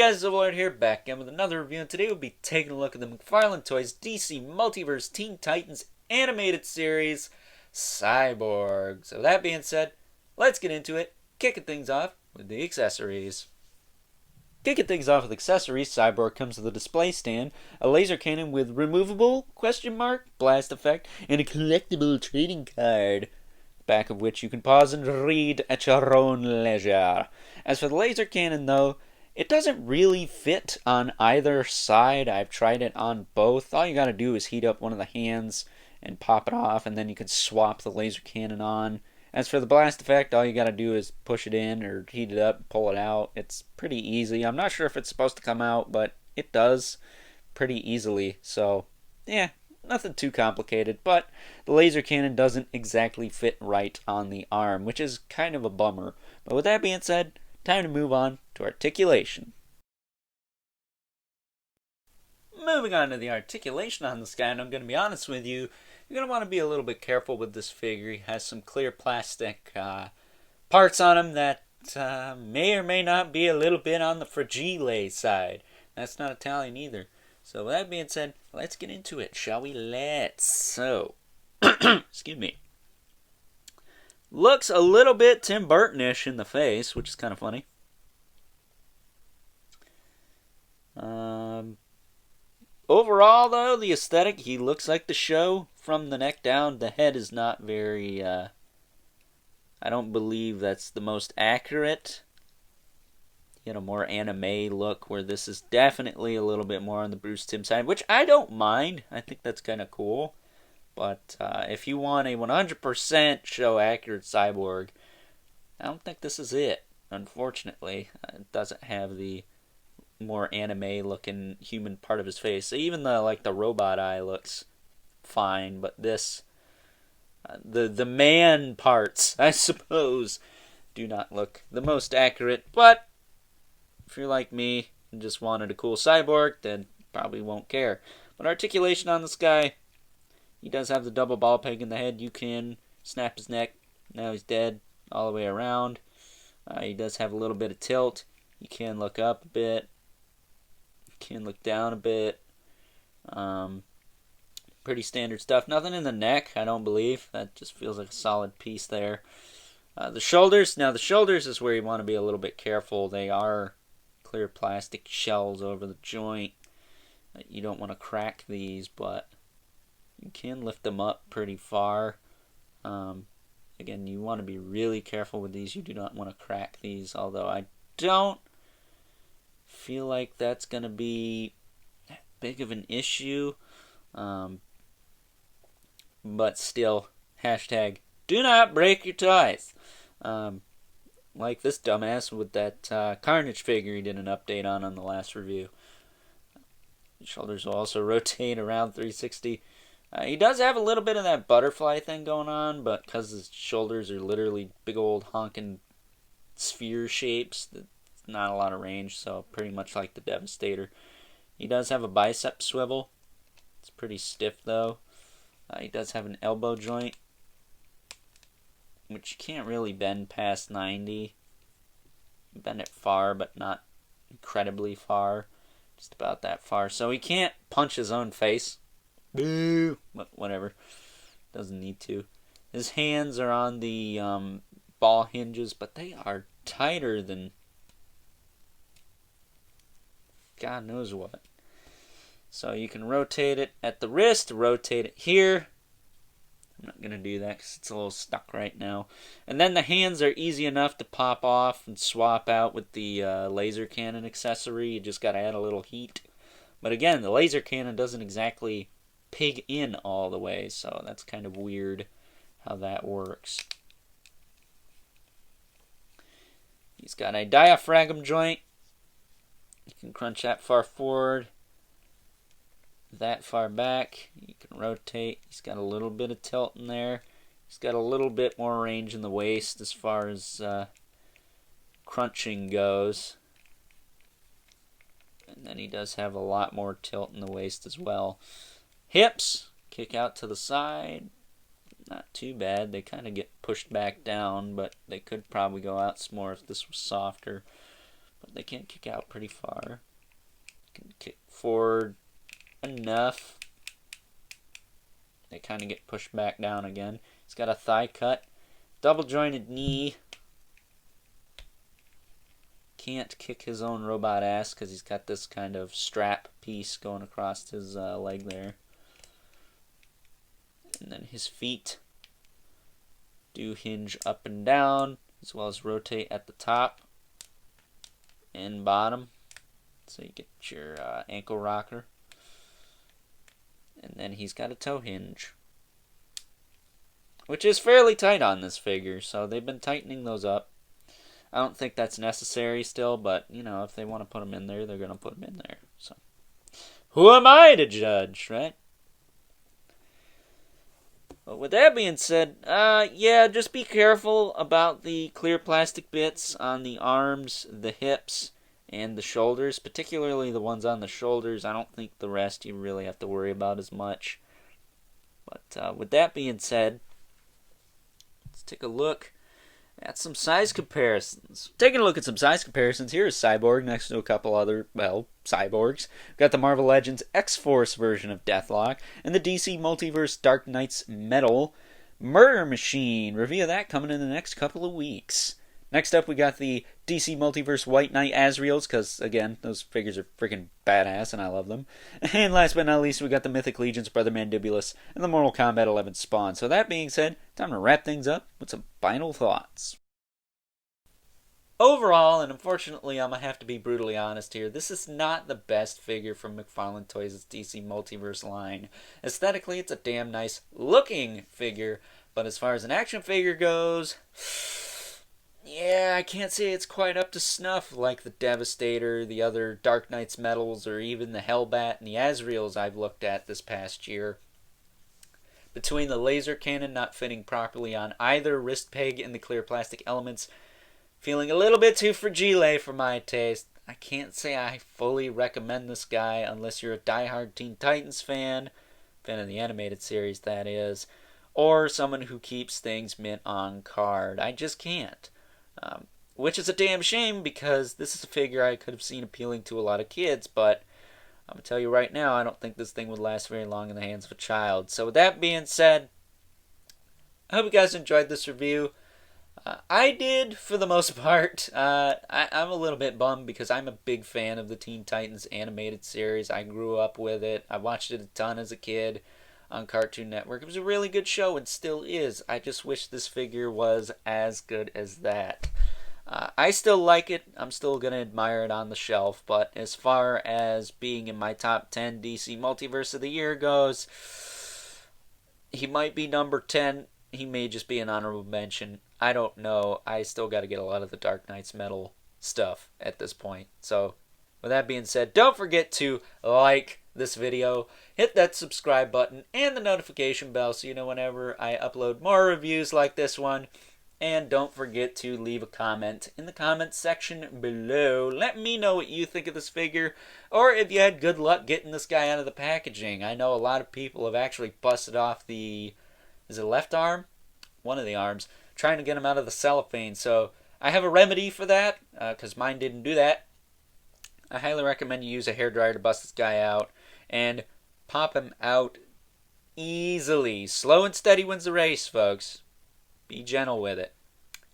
guys, Overlord here, back again with another review, and today we'll be taking a look at the McFarlane Toys DC Multiverse Teen Titans animated series, Cyborg. So that being said, let's get into it, kicking things off with the accessories. Kicking things off with accessories, Cyborg comes with a display stand, a laser cannon with removable, blast effect, and a collectible trading card, back of which you can pause and read at your own leisure. As for the laser cannon, though, it doesn't really fit on either side. I've tried it on both. All you gotta do is heat up one of the hands and pop it off, and then you can swap the laser cannon on. As for the blast effect, all you gotta do is push it in or heat it up, pull it out. It's pretty easy. I'm not sure if it's supposed to come out, but it does pretty easily. So, yeah, nothing too complicated. But the laser cannon doesn't exactly fit right on the arm, which is kind of a bummer. But with that being said, time to move on to articulation. Moving on to the articulation on this guy, and I'm going to be honest with you, you're going to want to be a little bit careful with this figure. He has some clear plastic parts on him that may or may not be a little bit on the fragile side. That's not Italian either. So with that being said, let's get into it, shall we? So, excuse me. Looks a little bit Tim Burton-ish in the face, which is kind of funny. Overall, though, the aesthetic, he looks like the show from the neck down. The head is not very, I don't believe that's the most accurate. You know, more anime look, where this is definitely a little bit more on the Bruce Timm side, which I don't mind. I think that's kind of cool. But if you want a 100% show-accurate Cyborg, I don't think this is it, unfortunately. It doesn't have the more anime-looking human part of his face. So even the robot eye looks fine, but this, the man parts, I suppose, do not look the most accurate. But if you're like me and just wanted a cool Cyborg, then probably won't care. But articulation on this guy, he does have the double ball peg in the head. You can snap his neck. Now he's dead all the way around. He does have a little bit of tilt. You can look up a bit. You can look down a bit. Pretty standard stuff. Nothing in the neck, I don't believe. That just feels like a solid piece there. The shoulders. Now the shoulders is where you want to be a little bit careful. They are clear plastic shells over the joint. You don't want to crack these, but you can lift them up pretty far. Again, you want to be really careful with these. You do not want to crack these, although I don't feel like that's going to be that big of an issue. But still, hashtag do not break your toys. Like this dumbass with that Carnage figure he did an update on the last review. The shoulders will also rotate around 360. He does have a little bit of that butterfly thing going on, but because his shoulders are literally big old honking sphere shapes, there's not a lot of range, so pretty much like the Devastator. He does have a bicep swivel. It's pretty stiff, though. He does have an elbow joint, which you can't really bend past 90. You bend it far, but not incredibly far. Just about that far. So he can't punch his own face. Boo! But whatever. Doesn't need to. His hands are on the ball hinges, but they are tighter than God knows what. So you can rotate it at the wrist, rotate it here. I'm not going to do that because it's a little stuck right now. And then the hands are easy enough to pop off and swap out with the laser cannon accessory. You just got to add a little heat. But again, the laser cannon doesn't exactly pig in all the way, so that's kind of weird how that works. He's got a diaphragm joint. You can crunch that far forward, that far back. You can rotate. He's got a little bit of tilt in there. He's got a little bit more range in the waist as far as crunching goes. And then he does have a lot more tilt in the waist as well. Hips kick out to the side. Not too bad. They kind of get pushed back down, but they could probably go out some more if this was softer. but they can kick out pretty far. Can kick forward enough. They kind of get pushed back down again. He's got a thigh cut. Double jointed knee. Can't kick his own robot ass because he's got this kind of strap piece going across his leg there. And then his feet do hinge up and down, as well as rotate at the top and bottom. So you get your ankle rocker. And then he's got a toe hinge, which is fairly tight on this figure, so they've been tightening those up. I don't think that's necessary still, but, you know, if they want to put them in there, they're going to put them in there. So, who am I to judge, right? But with that being said, yeah, just be careful about the clear plastic bits on the arms, the hips, and the shoulders, particularly the ones on the shoulders. I don't think the rest you really have to worry about as much. But with that being said, let's take a look at some size comparisons. Taking a look at some size comparisons, here is Cyborg next to a couple other, well, cyborgs. We've got the Marvel Legends X-Force version of Deathlock and the DC Multiverse Dark Knight's Metal Murder Machine. Review of that coming in the next couple of weeks. Next up, we got the DC Multiverse White Knight Azraels, because, again, those figures are freaking badass, and I love them. And last but not least, we got the Mythic Legion's Brother Mandibulus and the Mortal Kombat 11 Spawn. So that being said, time to wrap things up with some final thoughts. Overall, and unfortunately I'm going to have to be brutally honest here, this is not the best figure from McFarlane Toys' DC Multiverse line. Aesthetically, it's a damn nice looking figure, but as far as an action figure goes, yeah, I can't say it's quite up to snuff like the Devastator, the other Dark Knight's Metals, or even the Hellbat and the Azraels I've looked at this past year. Between the laser cannon not fitting properly on either wrist peg and the clear plastic elements feeling a little bit too fragile for my taste, I can't say I fully recommend this guy unless you're a diehard Teen Titans fan of the animated series that is, or someone who keeps things mint on card. I just can't. Which is a damn shame because this is a figure I could have seen appealing to a lot of kids, but I'm going to tell you right now, I don't think this thing would last very long in the hands of a child. So with that being said, I hope you guys enjoyed this review. I did, for the most part. I'm a little bit bummed because I'm a big fan of the Teen Titans animated series. I grew up with it. I watched it a ton as a kid on Cartoon Network. It was a really good show and still is. I just wish this figure was as good as that. I still like it. I'm still going to admire it on the shelf. But as far as being in my top 10 DC Multiverse of the Year goes, he might be number 10. He may just be an honorable mention. I don't know. I still got to get a lot of the Dark Knight's Metal stuff at this point. So, with that being said, don't forget to like this video, hit that subscribe button and the notification bell so you know whenever I upload more reviews like this one. And don't forget to leave a comment in the comments section below. Let me know what you think of this figure, or if you had good luck getting this guy out of the packaging. I know a lot of people have actually busted off the, is it left arm? One of the arms, trying to get him out of the cellophane. So I have a remedy for that, because mine didn't do that. I highly recommend you use a hairdryer to bust this guy out and pop him out easily. Slow and steady wins the race, folks. Be gentle with it.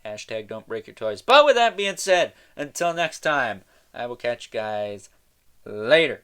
Hashtag don't break your toys. But with that being said, until next time, I will catch you guys later.